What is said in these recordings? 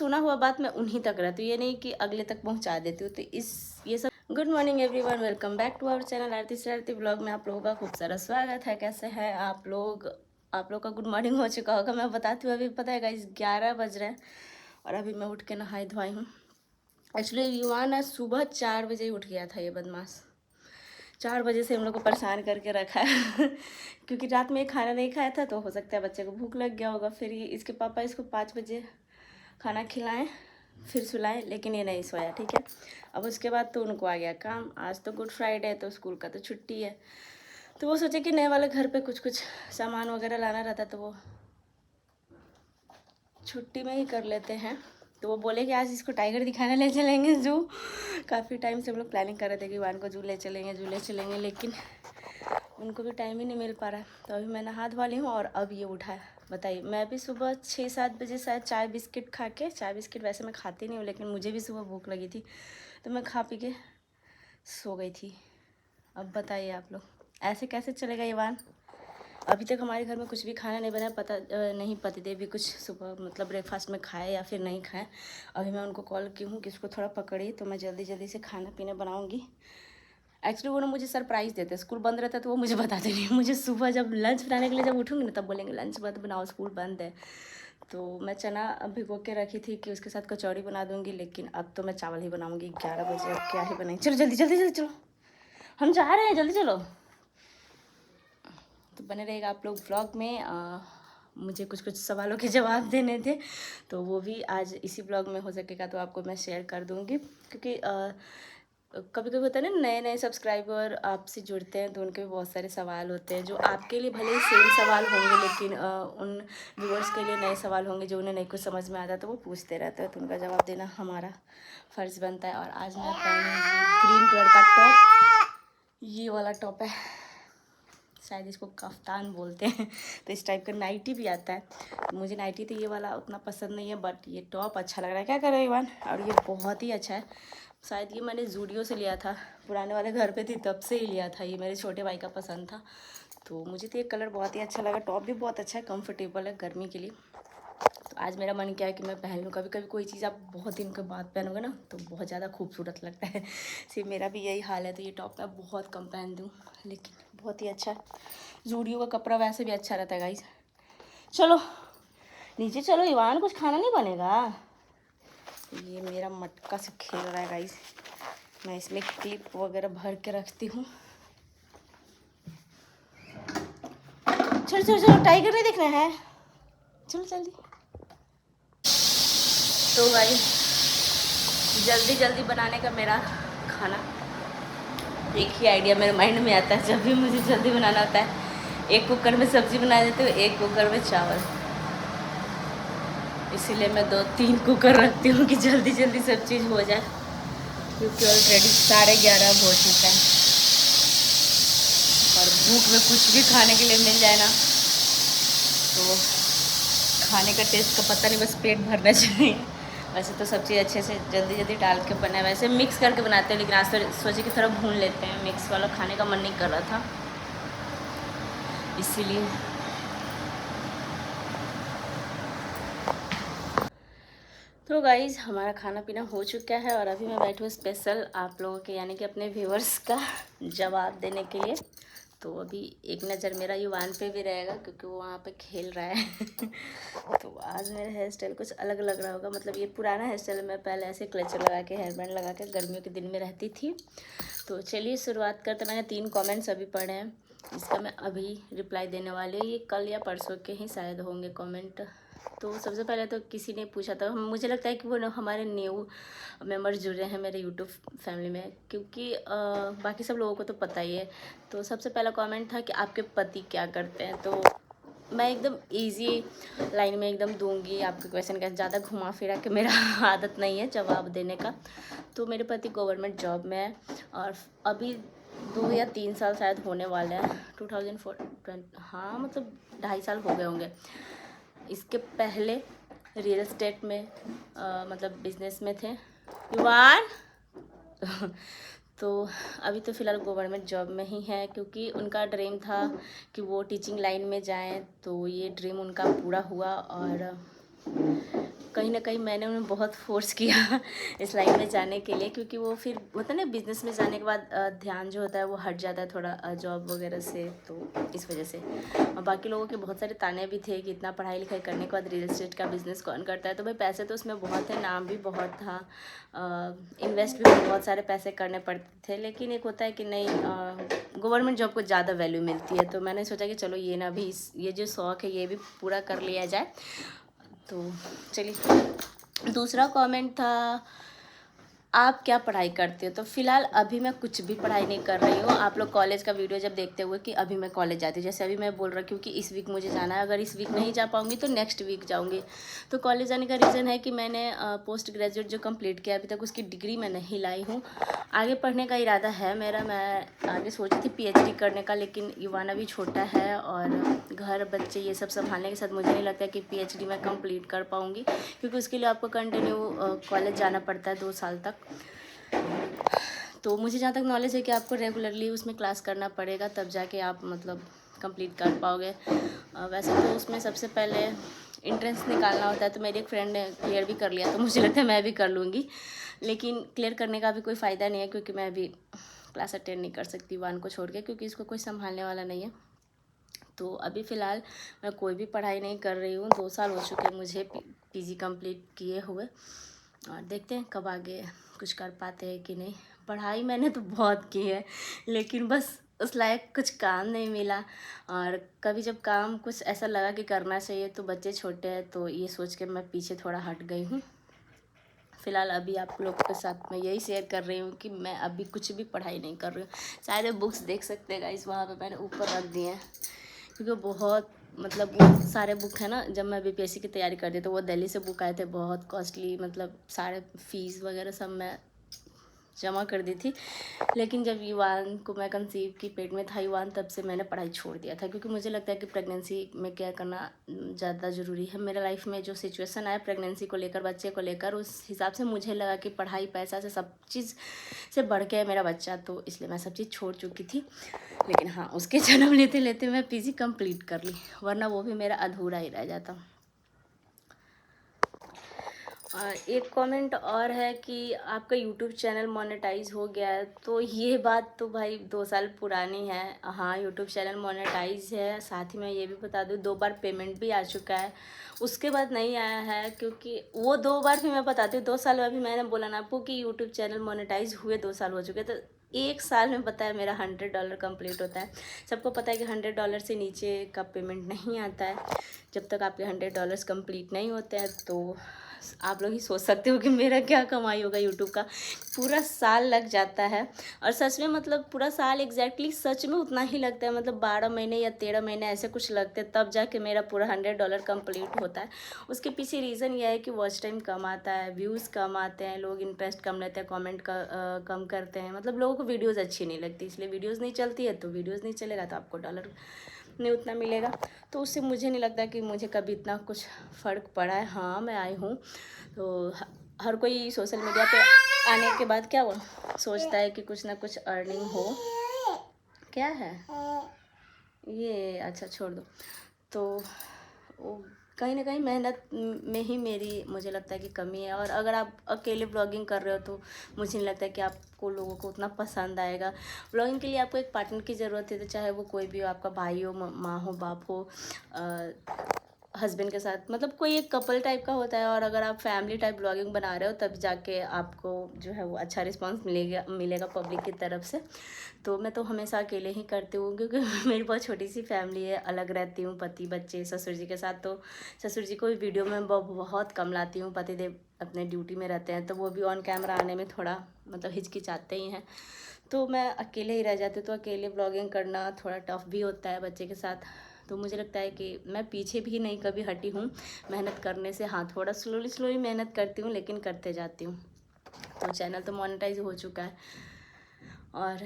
सुना हुआ बात मैं उन्हीं तक रहती हूँ, ये नहीं कि अगले तक पहुँचा देती हूँ। तो ये सब good morning everyone, welcome back to our channel Aarti Shararti blog में आप लोगों का खूब सारा स्वागत है। कैसे हैं आप लोग? आप लोग का गुड मॉर्निंग हो चुका होगा, मैं बताती हूँ। अभी पता है गाइस 11 बज रहे हैं और अभी मैं उठ के नहाई धोई हूँ। एक्चुअली युवान आज सुबह 4 बजे ही उठ गया था, ये बदमाश 4 बजे से हम लोग को परेशान करके रखा है क्योंकि रात में खाना नहीं खाया था, तो हो सकता है बच्चे को भूख लग गया होगा। फिर इसके पापा इसको 5 बजे खाना खिलाएं फिर सुलाएं, लेकिन ये नहीं सोया। ठीक है, अब उसके बाद तो उनको आ गया काम। आज तो गुड फ्राइडे है तो स्कूल का तो छुट्टी है, तो वो सोचे कि नए वाले घर पे कुछ कुछ सामान वगैरह लाना रहता तो वो छुट्टी में ही कर लेते हैं। तो वो बोले कि आज इसको टाइगर दिखाने ले चलेंगे जू। काफ़ी टाइम से हम लोग प्लानिंग कर रहे थे कि वान को जू ले चलेंगे, लेकिन उनको भी टाइम ही नहीं मिल पा रहा है। तो अभी मैं नहा धो ली हूँ और अब ये उठा है। बताइए, मैं भी सुबह 6-7 बजे शायद चाय बिस्किट खा के, चाय बिस्किट वैसे मैं खाती नहीं हूँ, लेकिन मुझे भी सुबह भूख लगी थी तो मैं खा पी के सो गई थी। अब बताइए आप लोग, ऐसे कैसे चलेगा ये वान? अभी तक हमारे घर में कुछ भी खाना नहीं बना, पता नहीं पतिदेव भी कुछ सुबह मतलब ब्रेकफास्ट में खाए या फिर नहीं खाए। अभी मैं उनको कॉल की हूँ कि इसको थोड़ा पकड़ी तो मैं जल्दी जल्दी से खाना पीना बनाऊँगी। एक्चुअली वो ना मुझे सरप्राइज़ देते, स्कूल बंद रहता है तो वो मुझे बताते नहीं। मुझे सुबह जब लंच बनाने के लिए जब उठूँगी ना तब बोलेंगे लंच मत बनाओ, स्कूल बंद है। तो मैं चना भिगो के रखी थी कि उसके साथ कचौड़ी बना दूँगी, लेकिन अब तो मैं चावल ही बनाऊँगी। 11 बजे अब क्या ही बनाएंगे। चलो जल्दी जल्दी जल्दी चलो, हम जा रहे हैं, जल्दी चलो। तो बने रहेगा आप लोग ब्लॉग में। मुझे कुछ कुछ सवालों के जवाब देने थे, तो वो भी आज इसी ब्लॉग में हो सकेगा तो आपको मैं शेयर कर दूँगी। क्योंकि कभी कभी होता है ना, नए नए सब्सक्राइबर आपसे जुड़ते हैं तो उनके भी बहुत सारे सवाल होते हैं जो आपके लिए भले ही सेम सवाल होंगे, लेकिन उन व्यूअर्स के लिए नए सवाल होंगे जो उन्हें नहीं कुछ समझ में आता, तो वो पूछते रहते हैं, तो उनका जवाब देना हमारा फ़र्ज़ बनता है। और आज मैं पहनी ग्रीन कलर का टॉप, ये वाला टॉप है, शायद इसको कफ्तान बोलते हैं। तो इस टाइप का नाइटी भी आता है। मुझे नाइटी तो ये वाला उतना पसंद नहीं है, बट ये टॉप अच्छा लग रहा है। क्या कर रहे हो इवान? और ये बहुत ही अच्छा है। शायद ये मैंने जूडियो से लिया था, पुराने वाले घर पे थी तब से ही लिया था। ये मेरे छोटे भाई का पसंद था, तो मुझे तो ये कलर बहुत ही अच्छा लगा। टॉप भी बहुत अच्छा है, कंफर्टेबल है गर्मी के लिए। तो आज मेरा मन किया है कि मैं पहन लूँ। कभी कभी कोई चीज़ आप बहुत दिन के बाद पहनोगे ना तो बहुत ज़्यादा खूबसूरत लगता है। सिर्फ मेरा भी यही हाल है। तो ये टॉप मैं बहुत कम पहनती हूँ, लेकिन बहुत ही अच्छा है। जूडियो का कपड़ा वैसे भी अच्छा रहता है गाइस। चलो नीचे चलो, इवान कुछ खाना नहीं बनेगा। ये मेरा मटका से खेल रहा है गाइस, मैं इसमें क्लिप वगैरह भर के रखती हूँ। चलो चलो चलो, टाइगर नहीं देखना है, चलो जल्दी। तो भाई जल्दी जल्दी बनाने का मेरा खाना एक ही आइडिया मेरे माइंड में आता है जब भी मुझे जल्दी बनाना होता है। एक कुकर में सब्ज़ी बना देती हूँ, एक कुकर में चावल। इसीलिए मैं 2-3 कुकर रखती हूँ कि जल्दी जल्दी सब चीज़ हो जाए, क्योंकि ऑलरेडी 11:30 हो चुका है। और भूख में कुछ भी खाने के लिए मिल जाए ना तो खाने का टेस्ट का पता नहीं, बस पेट भरना चाहिए। वैसे तो सब चीज़ अच्छे से जल्दी जल्दी डाल के बना है, वैसे मिक्स करके बनाते हैं, लेकिन आज तो सोचे कि थोड़ा भून लेते हैं। मिक्स वाला खाने का मन नहीं कर रहा था, इसीलिए। तो गाइज़ हमारा खाना पीना हो चुका है और अभी मैं बैठी हूँ स्पेशल आप लोगों के यानी कि अपने व्यूवर्स का जवाब देने के लिए। तो अभी एक नज़र मेरा युवान पे भी रहेगा क्योंकि वो वहाँ पे खेल रहा है। तो आज मेरा हेयर स्टाइल कुछ अलग लग रहा होगा, मतलब ये पुराना हेयर स्टाइल, मैं पहले ऐसे क्लचर लगा के हेयर बैंड लगा के गर्मियों के दिन में रहती थी। तो चलिए शुरुआत करते। मैंने 3 कमेंट्स अभी पढ़े हैं, इसका मैं अभी रिप्लाई देने वाली हूँ। ये कल या परसों के ही शायद होंगे कमेंट। तो सबसे पहले तो किसी ने पूछा था, मुझे लगता है कि वो हमारे न्यू मेंबर्स जुड़ रहे हैं मेरे यूट्यूब फैमिली में, क्योंकि बाकी सब लोगों को तो पता ही है। तो सबसे पहला कमेंट था कि आपके पति क्या करते हैं। तो मैं एकदम इजी लाइन में एकदम दूंगी आपके क्वेश्चन का, ज़्यादा घुमा फिरा के मेरा आदत नहीं है जवाब देने का। तो मेरे पति गवर्नमेंट जॉब में है और अभी 2 या 3 साल शायद होने वाले हैं, 2004, हाँ मतलब 2.5 साल हो गए होंगे। इसके पहले रियल एस्टेट में मतलब बिजनेस में थे युवान। तो अभी तो फ़िलहाल गवर्नमेंट जॉब में ही है, क्योंकि उनका ड्रीम था कि वो टीचिंग लाइन में जाएं, तो ये ड्रीम उनका पूरा हुआ। और कहीं ना कहीं मैंने उन्हें बहुत फोर्स किया इस लाइन में जाने के लिए, क्योंकि वो फिर होता है ना बिजनेस में जाने के बाद ध्यान जो होता है वो हट जाता है थोड़ा जॉब वगैरह से, तो इस वजह से। और बाकी लोगों के बहुत सारे ताने भी थे कि इतना पढ़ाई लिखाई करने के बाद रियल एस्टेट का बिज़नेस कौन करता है। तो भाई पैसे तो उसमें बहुत है, नाम भी बहुत था, इन्वेस्ट भी बहुत सारे पैसे करने पड़ते थे, लेकिन एक होता है कि नहीं, गवर्नमेंट जॉब को ज़्यादा वैल्यू मिलती है। तो मैंने सोचा कि चलो ये ना भी ये जो शौक़ है ये भी पूरा कर लिया जाए। तो चलिए, दूसरा कमेंट था, आप क्या पढ़ाई करते हो? तो फिलहाल अभी मैं कुछ भी पढ़ाई नहीं कर रही हूँ। आप लोग कॉलेज का वीडियो जब देखते हुए कि अभी मैं कॉलेज जाती हूँ, जैसे अभी मैं बोल रही हूँ कि इस वीक मुझे जाना है, अगर इस वीक नहीं जा पाऊँगी तो नेक्स्ट वीक जाऊँगी। तो कॉलेज जाने का रीज़न है कि मैंने पोस्ट ग्रेजुएट जो कंप्लीट किया, अभी तक उसकी डिग्री मैं नहीं लाई हूँ। आगे पढ़ने का इरादा है मेरा, मैं आगे सोची थी PhD करने का, लेकिन युवाना भी छोटा है और घर बच्चे ये सब संभालने के साथ मुझे नहीं लगता कि PhD मैं कंप्लीट कर पाऊँगी, क्योंकि उसके लिए आपको कंटिन्यू कॉलेज जाना पड़ता है 2 साल तक। तो मुझे जहाँ तक नॉलेज है कि आपको रेगुलरली उसमें क्लास करना पड़ेगा, तब जाके आप मतलब कंप्लीट कर पाओगे। वैसे तो उसमें सबसे पहले एंट्रेंस निकालना होता है, तो मेरी एक फ्रेंड ने क्लियर भी कर लिया, तो मुझे लगता है मैं भी कर लूँगी। लेकिन क्लियर करने का भी कोई फ़ायदा नहीं है, क्योंकि मैं अभी क्लास अटेंड नहीं कर सकती वन को छोड़ के, क्योंकि इसको कोई संभालने वाला नहीं है। तो अभी फ़िलहाल मैं कोई भी पढ़ाई नहीं कर रही हूँ। 2 साल हो चुके मुझे PG कंप्लीट किए हुए, और देखते हैं कब आगे कुछ कर पाते हैं कि नहीं। पढ़ाई मैंने तो बहुत की है, लेकिन बस उस लायक कुछ काम नहीं मिला। और कभी जब काम कुछ ऐसा लगा कि करना चाहिए, तो बच्चे छोटे हैं, तो ये सोच के मैं पीछे थोड़ा हट गई हूँ। फ़िलहाल अभी आप लोगों के साथ मैं यही शेयर कर रही हूँ कि मैं अभी कुछ भी पढ़ाई नहीं कर रही हूँ। शायद बुक्स देख सकते हैं गाइस, वहाँ पे मैंने ऊपर रख दिए हैं, क्योंकि बहुत मतलब वो सारे बुक है ना, जब मैं BPSC की तैयारी करती तो वो दिल्ली से बुक आए थे, बहुत कॉस्टली, मतलब सारे फीस वगैरह सब मैं जमा कर दी थी। लेकिन जब युवान को मैं कंसीव की पेट में था युवान, तब से मैंने पढ़ाई छोड़ दिया था, क्योंकि मुझे लगता है कि प्रेगनेंसी में केयर करना ज़्यादा ज़रूरी है। मेरे लाइफ में जो सिचुएशन आया प्रेगनेंसी को लेकर, बच्चे को लेकर, उस हिसाब से मुझे लगा कि पढ़ाई पैसा से सब चीज़ से बढ़ के है मेरा बच्चा, तो इसलिए मैं सब चीज़ छोड़ चुकी थी। लेकिन हाँ, उसके जन्म लेते लेते मैं PG कंप्लीट कर ली, वरना वो भी मेरा अधूरा ही रह जाता। और एक कमेंट और है कि आपका यूट्यूब चैनल मोनेटाइज हो गया है। तो ये बात तो भाई 2 साल पुरानी है। हाँ, यूट्यूब चैनल मोनेटाइज है, साथ ही मैं ये भी बता दूँ 2 बार पेमेंट भी आ चुका है, उसके बाद नहीं आया है, क्योंकि वो 2 बार भी मैं बताती हूँ। 2 साल में भी मैंने बोला ना आपको कि यूट्यूब चैनल मोनेटाइज हुए 2 साल हो चुके, तो 1 साल में पता है मेरा $100 कंप्लीट होता है। सबको पता है कि $100 से नीचे का पेमेंट नहीं आता है। जब तक आपके $100 कंप्लीट नहीं होते हैं, तो आप लोग ही सोच सकते हो कि मेरा क्या कमाई होगा यूट्यूब का। पूरा साल लग जाता है, और सच में मतलब पूरा साल एग्जैक्टली सच में उतना ही लगता है, मतलब 12 महीने या 13 महीने ऐसे कुछ लगते हैं, तब जाके मेरा पूरा $100 कंप्लीट होता है। उसके पीछे रीज़न यह है कि वॉच टाइम कम आता है, व्यूज़ कम आते हैं, लोग इंटरेस्ट कम लेते हैं, कमेंट कम करते हैं, मतलब लोगों को वीडियोज़ अच्छी नहीं लगती, इसलिए वीडियोज़ नहीं चलती है। तो वीडियोज़ नहीं चलेगा तो आपको डॉलर नहीं उतना मिलेगा, तो उससे मुझे नहीं लगता कि मुझे कभी इतना कुछ फ़र्क पड़ा है। हाँ, मैं आई हूँ, तो हर कोई सोशल मीडिया पे आने के बाद क्या वो सोचता है कि कुछ ना कुछ अर्निंग हो। क्या है ये? अच्छा छोड़ दो। तो वो कहीं ना कहीं मेहनत में ही मेरी मुझे लगता है कि कमी है। और अगर आप अकेले ब्लॉगिंग कर रहे हो, तो मुझे नहीं लगता है कि आपको लोगों को उतना पसंद आएगा। ब्लॉगिंग के लिए आपको एक पार्टनर की ज़रूरत है, तो चाहे वो कोई भी हो, आपका भाई हो, माँ हो, बाप हो, हस्बैंड के साथ, मतलब कोई एक कपल टाइप का होता है। और अगर आप फैमिली टाइप ब्लॉगिंग बना रहे हो, तब जाके आपको जो है वो अच्छा रिस्पांस मिलेगा पब्लिक की तरफ से। तो मैं तो हमेशा अकेले ही करती हूँ, क्योंकि मेरी बहुत छोटी सी फैमिली है, अलग रहती हूँ पति बच्चे ससुर जी के साथ। तो ससुर जी को भी वीडियो में बहुत कम लाती हूँ, पतिदेव अपने ड्यूटी में रहते हैं, तो वो भी ऑन कैमरा आने में थोड़ा मतलब हिचकिचाते ही हैं। तो मैं अकेले ही रह जाती हूँ, तो अकेले ब्लॉगिंग करना थोड़ा टफ भी होता है बच्चे के साथ। तो मुझे लगता है कि मैं पीछे भी नहीं कभी हटी हूँ मेहनत करने से। हाँ, थोड़ा स्लोली मेहनत करती हूँ, लेकिन करते जाती हूँ। तो चैनल तो मोनेटाइज हो चुका है। और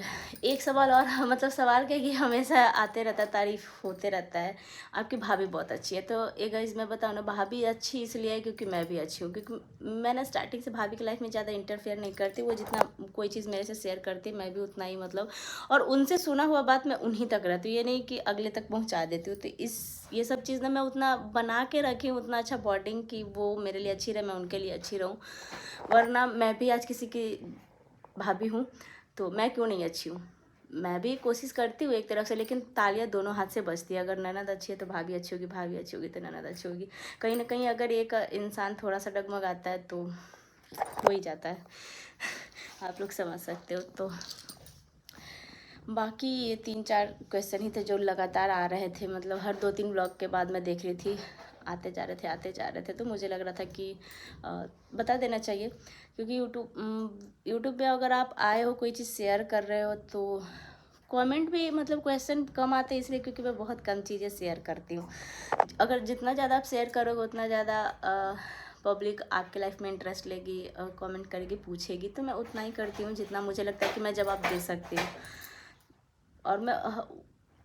एक सवाल और मतलब सवाल क्या कि हमेशा आते रहता है, तारीफ़ होते रहता है, आपकी भाभी बहुत अच्छी है। तो एक गाइस मैं बताऊँ ना, भाभी अच्छी इसलिए है क्योंकि मैं भी अच्छी हूँ, क्योंकि मैं ना स्टार्टिंग से भाभी की लाइफ में ज़्यादा इंटरफेयर नहीं करती। वो जितना कोई चीज़ मेरे से शेयर करती है मैं भी उतना ही मतलब, और उनसे सुना हुआ बात मैं उन्हीं तक रहती हूँ, ये नहीं कि अगले तक पहुँचा देती हूँ। तो ये सब चीज़ ना मैं उतना बना के रखी हूँ, उतना अच्छा बॉन्डिंग कि वो मेरे लिए अच्छी रहे, मैं उनके लिए अच्छी रहूँ। वरना मैं भी आज किसी की भाभी हूँ तो मैं क्यों नहीं अच्छी हूँ। मैं भी कोशिश करती हूँ एक तरफ से, लेकिन तालियां दोनों हाथ से बजती है। अगर ननद अच्छी है तो भाभी अच्छी होगी, भाभी अच्छी होगी तो ननद अच्छी होगी। कहीं ना कहीं अगर एक इंसान थोड़ा सा डगमगाता है तो हो ही जाता है। आप लोग समझ सकते हो। तो बाकी ये 3-4 क्वेश्चन ही थे जो लगातार आ रहे थे, मतलब हर 2-3 ब्लॉग के बाद मैं देख रही थी आते जा रहे थे। तो मुझे लग रहा था कि बता देना चाहिए, क्योंकि यूट्यूब पे अगर आप आए हो कोई चीज़ शेयर कर रहे हो तो कमेंट भी मतलब क्वेश्चन कम आते हैं, इसलिए क्योंकि मैं बहुत कम चीज़ें शेयर करती हूँ। अगर जितना ज़्यादा आप शेयर करोगे उतना ज़्यादा पब्लिक आपके लाइफ में इंटरेस्ट लेगी, कमेंट करेगी, पूछेगी। तो मैं उतना ही करती हूँ जितना मुझे लगता है कि मैं जवाब दे सकती हूँ। और मैं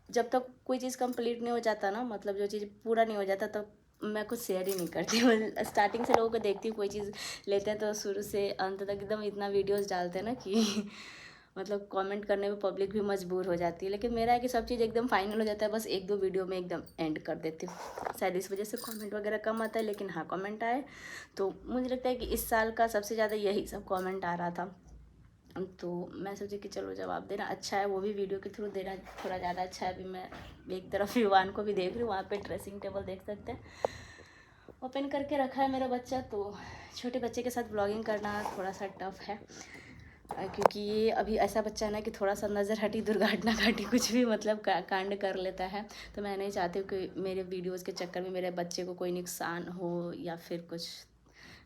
जब तक कोई चीज़ कंप्लीट नहीं हो जाता ना, मतलब जो चीज़ पूरा नहीं हो जाता, तब मैं कुछ शेयर ही नहीं करती हूँ। स्टार्टिंग से लोगों को देखती हूँ कोई चीज़ लेते हैं तो शुरू से अंत तक एकदम इतना वीडियोस डालते हैं ना कि मतलब कमेंट करने में पब्लिक भी मजबूर हो जाती है। लेकिन मेरा है कि सब चीज़ एकदम फाइनल हो जाता है, बस 1-2 वीडियो में एकदम एंड कर देती हूँ। शायद इस वजह से कमेंट वगैरह कम आता है, लेकिन हाँ कमेंट आए तो मुझे लगता है कि इस साल का सबसे ज़्यादा यही सब कमेंट आ रहा था। तो मैं सोची कि चलो जवाब देना अच्छा है, वो भी वीडियो के थ्रू देना थोड़ा ज़्यादा अच्छा है। अभी मैं एक तरफ युवान को भी देख रही हूँ, वहाँ पे ड्रेसिंग टेबल देख सकते हैं, ओपन करके रखा है मेरा बच्चा। तो छोटे बच्चे के साथ ब्लॉगिंग करना थोड़ा सा टफ है, क्योंकि ये अभी ऐसा बच्चा है ना कि थोड़ा सा नज़र हटी दुर्घटना घटी कुछ भी मतलब कांड कर लेता है। तो मैं नहीं चाहती हूँ कि मेरे वीडियोज़ के चक्कर में मेरे बच्चे को कोई नुकसान हो या फिर कुछ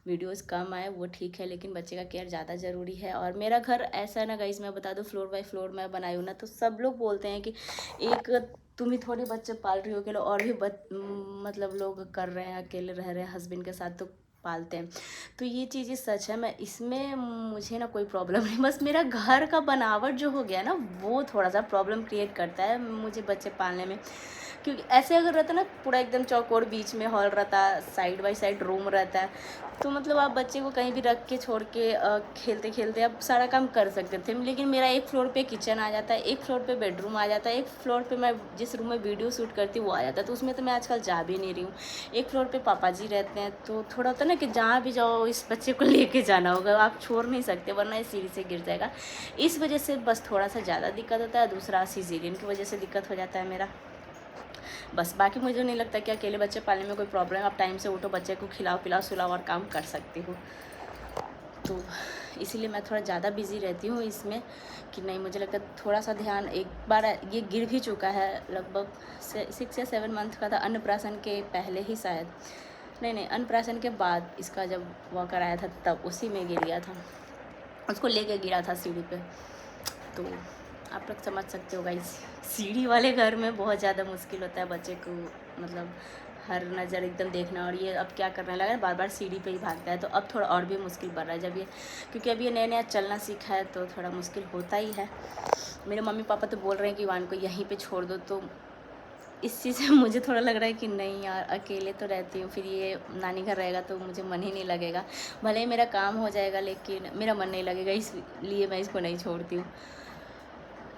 वीडियोस कम आए, वो ठीक है, लेकिन बच्चे का केयर ज़्यादा ज़रूरी है। और मेरा घर ऐसा है ना गाइस, मैं बता दूँ फ्लोर बाय फ्लोर मैं बनाई हूँ ना, तो सब लोग बोलते हैं कि एक तुम ही थोड़े बच्चे पाल रही हो अकेले, और भी मतलब लोग कर रहे हैं, अकेले रह रहे हैं हस्बैंड के साथ तो पालते हैं। तो ये चीज़ें सच है, मैं इसमें मुझे ना कोई प्रॉब्लम नहीं, बस मेरा घर का बनावट जो हो गया ना वो थोड़ा सा प्रॉब्लम क्रिएट करता है मुझे बच्चे पालने में। क्योंकि ऐसे अगर रहता ना पूरा एकदम चौकोर, बीच में हॉल रहता, साइड बाय साइड रूम रहता है, तो मतलब आप बच्चे को कहीं भी रख के छोड़ के खेलते खेलते आप सारा काम कर सकते थे। लेकिन मेरा एक फ्लोर पे किचन आ जाता है, एक फ्लोर पे बेडरूम आ जाता है, एक फ्लोर पे मैं जिस रूम में वीडियो शूट करती हूँ वो आ जाता है। तो उसमें तो मैं आजकल जा भी नहीं रही हूँ। एक फ्लोर पे पापा जी रहते हैं, तो थोड़ा होता है ना कि जहाँ भी जाओ इस बच्चे को लेके जाना होगा, आप छोड़ नहीं सकते वरना ये सीढ़ी से गिर जाएगा। इस वजह से बस थोड़ा सा ज़्यादा दिक्कत होता है। दूसरा सीज़ेरियन की वजह से दिक्कत हो जाता है मेरा। बस बाकी मुझे नहीं लगता कि अकेले बच्चे पालने में कोई प्रॉब्लम है। आप टाइम से उठो, बच्चे को खिलाओ पिलाओ सुलाओ और काम कर सकती हूँ। तो इसीलिए मैं थोड़ा ज़्यादा बिज़ी रहती हूँ इसमें, कि नहीं मुझे लगता है थोड़ा सा ध्यान। एक बार ये गिर भी चुका है, लगभग 6 या 7 मंथ का था, अन्नप्राशन के पहले ही शायद, नहीं अन्नप्राशन के बाद इसका जब वॉकर आया था तब उसी में गिर गया था, उसको लेके गिरा था सीढ़ी पे। तो आप लोग समझ सकते हो गाइस, सीढ़ी वाले घर में बहुत ज़्यादा मुश्किल होता है बच्चे को, मतलब हर नज़र एकदम देखना। और ये अब क्या करने लगा है, बार बार सीढ़ी पे ही भागता है, तो अब थोड़ा और भी मुश्किल बढ़ रहा है जब ये, क्योंकि अभी ये नया नया चलना सीखा है तो थोड़ा मुश्किल होता ही है। मेरे मम्मी पापा तो बोल रहे हैं कि वान को यहीं पे छोड़ दो, तो इस चीज़ से मुझे थोड़ा लग रहा है कि नहीं यार, अकेले तो रहती हूँ, फिर ये नानी घर रहेगा तो मुझे मन ही नहीं लगेगा। भले ही मेरा काम हो जाएगा लेकिन मेरा मन नहीं लगेगा, इसलिए मैं इसको नहीं छोड़ती हूँ।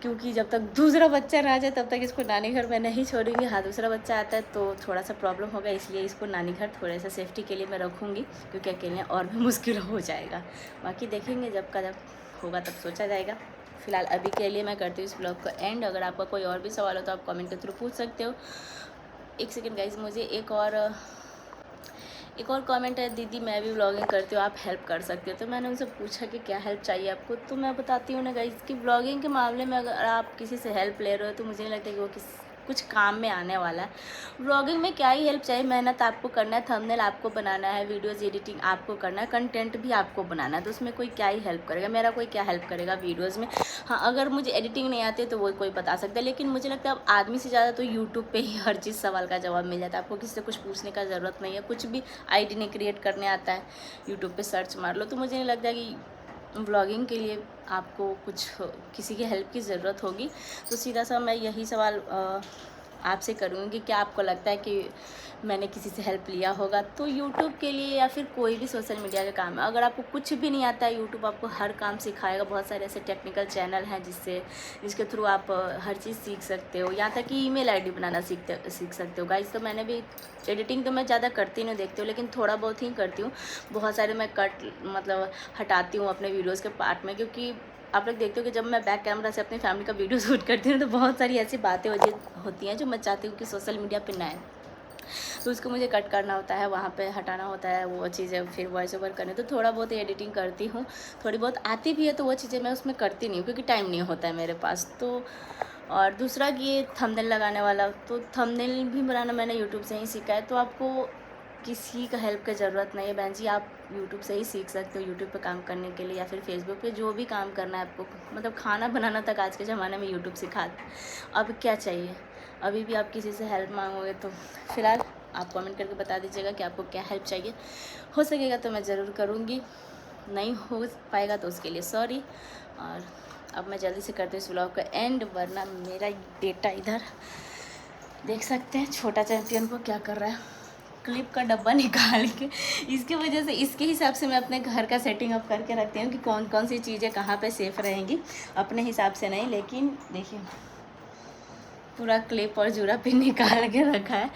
क्योंकि जब तक दूसरा बच्चा ना आ जाए तब तक इसको नानी घर में नहीं छोड़ूंगी। हाँ दूसरा बच्चा आता है तो थोड़ा सा प्रॉब्लम होगा, इसलिए इसको नानी घर थोड़ा सा सेफ्टी के लिए मैं रखूँगी, क्योंकि अकेले और भी मुश्किल हो जाएगा। बाकी देखेंगे जब का जब होगा तब सोचा जाएगा। फिलहाल अभी के लिए मैं करती हूँ इस ब्लॉग को एंड। अगर आपका कोई और भी सवाल हो तो आप कमेंट के थ्रू पूछ सकते हो। एक सेकेंड गाइज, मुझे एक और कमेंट है, दीदी मैं भी व्लॉगिंग करती हूँ, आप हेल्प कर सकते हो। तो मैंने उनसे पूछा कि क्या हेल्प चाहिए आपको, तो मैं बताती हूँ ना गाइस कि व्लॉगिंग के मामले में अगर आप किसी से हेल्प ले रहे हो तो मुझे नहीं लगता कि वो कुछ काम में आने वाला है। व्लॉगिंग में क्या ही हेल्प चाहिए, मेहनत आपको करना है, थंबनेल आपको बनाना है, वीडियोज़ एडिटिंग आपको करना है, कंटेंट भी आपको बनाना है, तो उसमें कोई क्या ही हेल्प करेगा, मेरा कोई क्या हेल्प करेगा वीडियोज़ में। हाँ अगर मुझे एडिटिंग नहीं आती है तो वो कोई बता सकता है, लेकिन मुझे लगता है अब आदमी से ज़्यादा तो यूट्यूब पे ही हर चीज़ सवाल का जवाब मिल जाता है। आपको किसी से कुछ पूछने का ज़रूरत नहीं है, कुछ भी आईडी नहीं क्रिएट करने आता है, यूट्यूब पे सर्च मार लो। तो मुझे नहीं लगता कि व्लॉगिंग के लिए आपको कुछ किसी की हेल्प की ज़रूरत होगी, तो सीधा सा मैं यही सवाल आपसे करूँगी कि क्या आपको लगता है कि मैंने किसी से हेल्प लिया होगा? तो यूट्यूब के लिए या फिर कोई भी सोशल मीडिया का काम है, अगर आपको कुछ भी नहीं आता है, यूट्यूब आपको हर काम सिखाएगा। बहुत सारे ऐसे टेक्निकल चैनल हैं जिसके थ्रू आप हर चीज़ सीख सकते हो, यहाँ तक कि ईमेल आईडी बनाना सीख सकते हो गाइस। तो मैंने भी एडिटिंग तो मैं ज़्यादा करती नहीं देखती हूँ, लेकिन थोड़ा बहुत ही करती हूँ। बहुत सारे मैं मतलब हटाती हूँ अपने वीडियोज़ के पार्ट में, क्योंकि आप लोग देखते हो कि जब मैं बैक कैमरा से अपनी फैमिली का वीडियो शूट करती हूँ तो बहुत सारी ऐसी बातें होती हैं जो मैं चाहती हूँ कि सोशल मीडिया पे ना आए, तो उसको मुझे कट करना होता है, वहाँ पे हटाना होता है वो चीज़ें, फिर वॉइस ओवर करने। तो थोड़ा बहुत एडिटिंग करती हूँ, थोड़ी बहुत आती भी है, तो वो चीज़ें मैं उसमें करती नहीं हूँ क्योंकि टाइम नहीं होता है मेरे पास। तो और दूसरा कि ये थंबनेल लगाने वाला, तो थंबनेल भी बनाना मैंने यूट्यूब से ही सीखा है। तो आपको किसी का हेल्प की ज़रूरत नहीं है बहन जी, आप यूट्यूब से ही सीख सकते हो यूट्यूब पे काम करने के लिए, या फिर फेसबुक पे जो भी काम करना है आपको, मतलब खाना बनाना तक आज के ज़माने में यूट्यूब सिखाता है। अब क्या चाहिए, अभी भी आप किसी से हेल्प मांगोगे तो फ़िलहाल आप कमेंट करके बता दीजिएगा कि आपको क्या हेल्प चाहिए। हो सकेगा तो मैं ज़रूर करूँगी, नहीं हो पाएगा तो उसके लिए सॉरी। और अब मैं जल्दी से करती हूँ इस व्लॉग का एंड, वरना मेरा बेटा इधर देख सकते हैं छोटा चैंपियन को क्या कर रहा है, क्लिप का डब्बा निकाल के। इसके वजह से इसके हिसाब से मैं अपने घर का सेटिंग अप करके रखती हूँ कि कौन कौन सी चीज़ें कहाँ पे सेफ़ रहेंगी, अपने हिसाब से नहीं। लेकिन देखिए पूरा क्लिप और जूरा पिन निकाल के रखा है।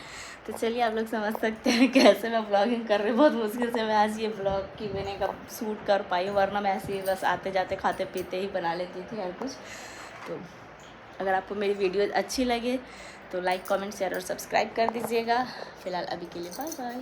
तो चलिए आप लोग समझ सकते हैं कैसे मैं ब्लॉगिंग कर रही हूँ। बहुत मुश्किल से मैं आज ये ब्लॉग की मैंने कब शूट कर पाई, वरना मैं ऐसे ही बस आते जाते खाते पीते ही बना लेती थी हर कुछ। तो अगर आपको मेरी वीडियो अच्छी लगे तो लाइक कमेंट शेयर और सब्सक्राइब कर दीजिएगा। फ़िलहाल अभी के लिए बाय बाय।